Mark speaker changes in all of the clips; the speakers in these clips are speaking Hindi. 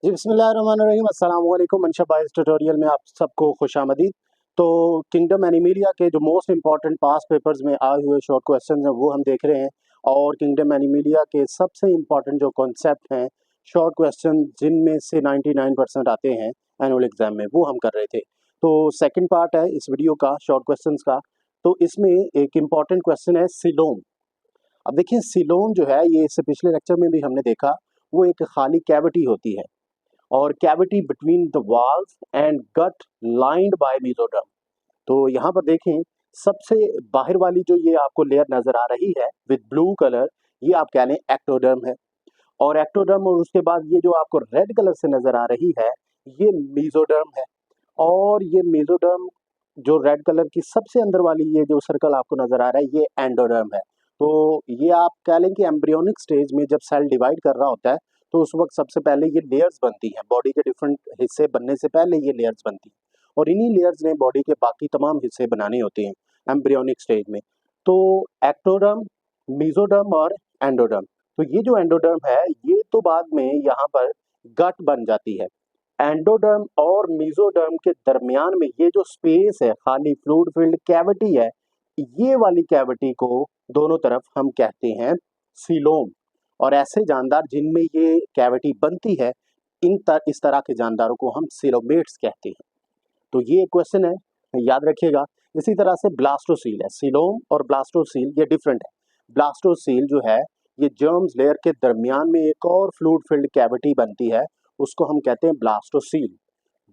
Speaker 1: जी बिस्मिल्लाहिर्रहमानिर्रहीम अस्सलाम वालेकुम। मंशा बाइस ट्यूटोरियल में आप सबको खुशामदीद। तो किंगडम एनिमिलिया के जो मोस्ट इंपॉर्टेंट पास्ट पेपर्स में आए हुए शॉर्ट क्वेश्चंस हैं वो हम देख रहे हैं, और किंगडम एनिमिलिया के सबसे इंपॉर्टेंट जो कॉन्सेप्ट हैं शॉर्ट क्वेश्चन जिनमें से 99% आते हैं एनुअल एग्जाम में, वो हम कर रहे थे। तो सेकंड पार्ट है इस वीडियो का शॉर्ट क्वेश्चंस का। तो इसमें एक इम्पॉर्टेंट क्वेश्चन है सिलोम। अब देखिए सिलोम जो है, ये इससे पिछले लेक्चर में भी हमने देखा, वो एक खाली कैविटी होती है, और cavity between the walls and gut lined by mesoderm. तो यहाँ पर देखें, सबसे बाहर वाली जो ये आपको लेयर नजर आ रही है विद ब्लू कलर, ये आप कह लें एक्टोडर्म है। और एक्टोडर्म, और उसके बाद ये जो आपको रेड कलर से नजर आ रही है, ये मेसोडर्म है। और ये मेसोडर्म जो रेड कलर की सबसे अंदर वाली ये जो सर्कल आपको नजर आ रहा है, ये एंडोडर्म है। तो ये आप कह लें कि एम्ब्रियोनिक स्टेज में जब सेल डिवाइड कर रहा होता है, तो उस वक्त सबसे पहले ये लेयर्स बनती हैं, बॉडी के डिफरेंट हिस्से बनने से पहले ये लेयर्स बनती हैं, और इन्हीं लेयर्स ने बॉडी के बाकी तमाम हिस्से बनाने होते हैं एम्ब्रियोनिक स्टेज में। तो एक्टोडर्म, मेसोडर्म और एंडोडर्म। तो ये जो एंडोडर्म है, ये तो बाद में यहाँ पर गट बन जाती है। एंडोडर्म और मेसोडर्म के दरमियान में ये जो स्पेस है, खाली फ्लूइड फिल्ड कैविटी है, ये वाली कैविटी को दोनों तरफ हम कहते हैं सीलोम। और ऐसे जानदार जिनमें ये कैविटी बनती है, इस तरह के जानदारों को हम सीलोमेट्स कहते हैं। तो ये क्वेश्चन है, याद रखिएगा। इसी तरह से ब्लास्टोसील है, सीलोम और ब्लास्टोसील ये डिफरेंट है। ब्लास्टोसील जो है, ये जर्म्स लेयर के दरमियान में एक और फ्लूइड फिल्ड कैविटी बनती है, उसको हम कहते हैं ब्लास्टोसील।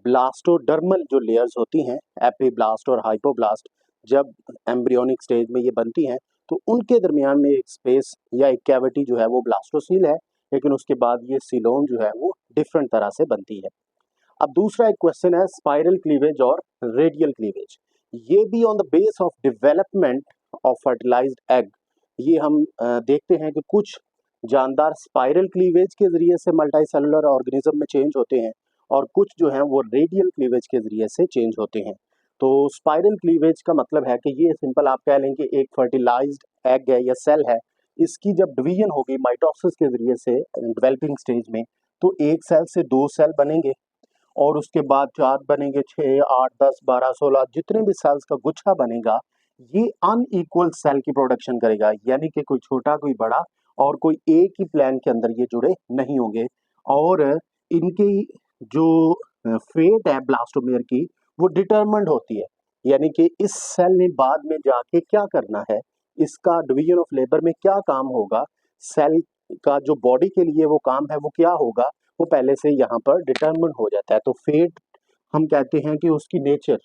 Speaker 1: ब्लास्टोडर्मल जो लेयर्स होती हैं, एपीब्लास्ट और हाइपोब्लास्ट, जब एम्ब्रियोनिक स्टेज में ये बनती हैं, तो उनके दरमियान में एक स्पेस या एक कैविटी जो है वो ब्लास्टोसील है। लेकिन उसके बाद ये सीलोम जो है वो डिफरेंट तरह से बनती है। अब दूसरा एक क्वेश्चन है स्पाइरल क्लीवेज और रेडियल क्लीवेज। ये भी on the base of development of fertilised egg. ये हम देखते हैं कि कुछ जानदार स्पाइरल क्लीवेज के जरिए से मल्टी सेलुलर ऑर्गेनिज्म में चेंज होते हैं, और कुछ जो हैं वो रेडियल क्लीवेज के जरिए से चेंज होते हैं। तो स्पाइरल क्लीवेज का मतलब है कि ये सिंपल आप कह लें कि एक फर्टिलाइज्ड एग है या सेल है, इसकी जब डिवीजन होगी माइटोसिस के जरिए से डेवलपिंग स्टेज में, तो एक सेल से दो सेल बनेंगे, और उसके बाद 4 बनेंगे, 6, 8, 10, 12, 16 जितने भी सेल्स का गुच्छा बनेगा, ये अनइक्वल सेल की प्रोडक्शन करेगा, यानी कि कोई छोटा कोई बड़ा, और कोई एक ही प्लान के अंदर ये जुड़े नहीं होंगे। और इनकी जो फेट है ब्लास्टोमेयर की, वो डिटरमिन्ड होती है, यानी कि इस सेल ने बाद में जाके क्या करना है, इसका डिवीजन ऑफ लेबर में क्या काम होगा, सेल का जो बॉडी के लिए वो काम है वो क्या होगा, वो पहले से यहाँ पर डिटरमिन हो जाता है। तो फेट हम कहते हैं कि उसकी नेचर,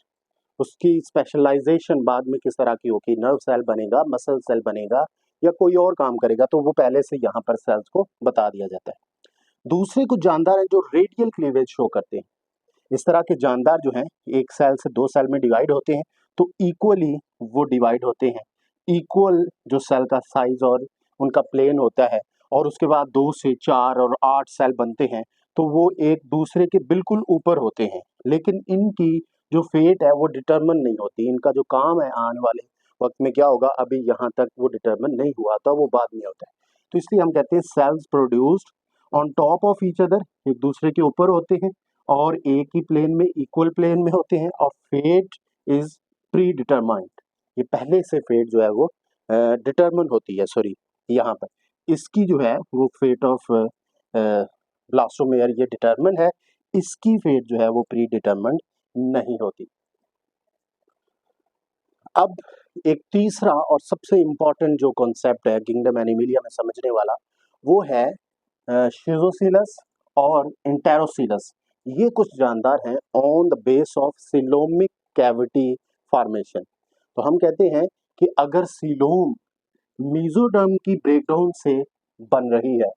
Speaker 1: उसकी स्पेशलाइजेशन बाद में किस तरह की होगी, नर्व सेल बनेगा, मसल सेल बनेगा, या कोई और काम करेगा, तो वो पहले से यहाँ पर सेल्स को बता दिया जाता है। दूसरे कुछ जानदार हैं जो रेडियल क्लीवेज शो करते हैं। इस तरह के जानदार जो हैं, एक सेल से दो सेल में डिवाइड होते हैं, तो इक्वली वो डिवाइड होते हैं, इक्वल जो सेल का साइज और उनका प्लेन होता है, और उसके बाद 2 से 4 और 8 सेल बनते हैं, तो वो एक दूसरे के बिल्कुल ऊपर होते हैं। लेकिन इनकी जो फेट है वो डिटरमिन नहीं होती, इनका जो काम है आने वाले वक्त में क्या होगा, अभी यहाँ तक वो डिटरमिन नहीं हुआ था, वो बाद में होता है। तो इसलिए हम कहते हैं cells produced on top of each other, एक दूसरे के ऊपर होते हैं, और एक ही प्लेन में, इक्वल प्लेन में होते हैं, और फेट इज प्री डिटरमाइंड। ये पहले से फेट जो है वो डिटरमिन होती है, सॉरी, यहाँ पर इसकी जो है वो फेट ऑफ ब्लास्टोमेयर ये डिटरमिन है, इसकी फेट जो है वो प्री डिटरमिन्ड नहीं होती। अब एक तीसरा और सबसे इम्पोर्टेंट जो कॉन्सेप्ट है किंगडम एनिमिलिया में समझने वाला, वो है शिजोसिलस और इंटेरोसिलस। ये कुछ जानदार हैं on the base of coelomic cavity formation. तो हम कहते हैं कि अगर सिलोम मेसोडर्म की ब्रेकडाउन से बन रही है,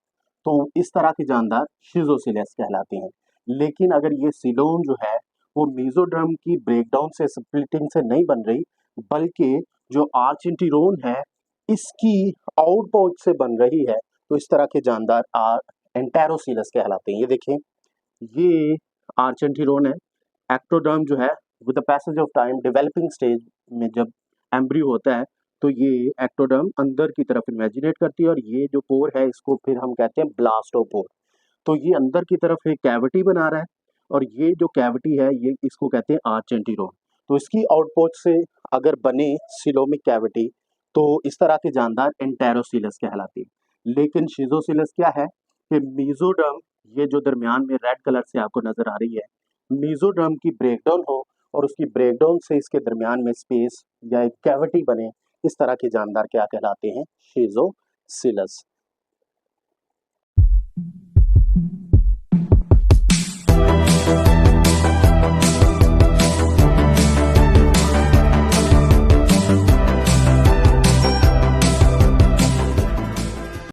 Speaker 1: तो इस तरह की जानदार शिजोसिलस कहलाती हैं। लेकिन अगर ये सिलोम जो है वो मेसोडर्म की ब्रेकडाउन से, स्प्लिटिंग से नहीं बन रही, बल्कि जो आर्चेंटिरोन है इसकी आउटपाउच से बन रही है, तो इस तरह के जानदार एंटेरोसिलस कहलाते हैं। ये देखें, ये आर्चेंटिरोन है। एक्टोडर्म जो है with the passage of time developing stage में जब एम्ब्रियो होता है, तो ये एक्टोडर्म अंदर की तरफ इमेजिनेट करती है, और ये जो पोर है इसको फिर हम कहते हैं ब्लास्टोपोर। तो ये अंदर की तरफ एक कैविटी बना रहा है और ये जो कैविटी है ये इसको कहते हैं आर्च एंटीरोन। तो इसकी आउटपुट से अगर बने सिलोमिक कैविटी तो इस तरह के जानदार एंटेरोसिलस कहलाती है। लेकिन शिजोसिलस क्या है कि मीजोडर्म, ये जो दरमियान में रेड कलर से आपको नजर आ रही है, मीजोडर्म की ब्रेकडाउन हो और उसकी ब्रेकडाउन से इसके दरमियान में स्पेस या एक कैविटी बने, इस तरह के जानदार क्या कहलाते हैं? शिजोसिलस।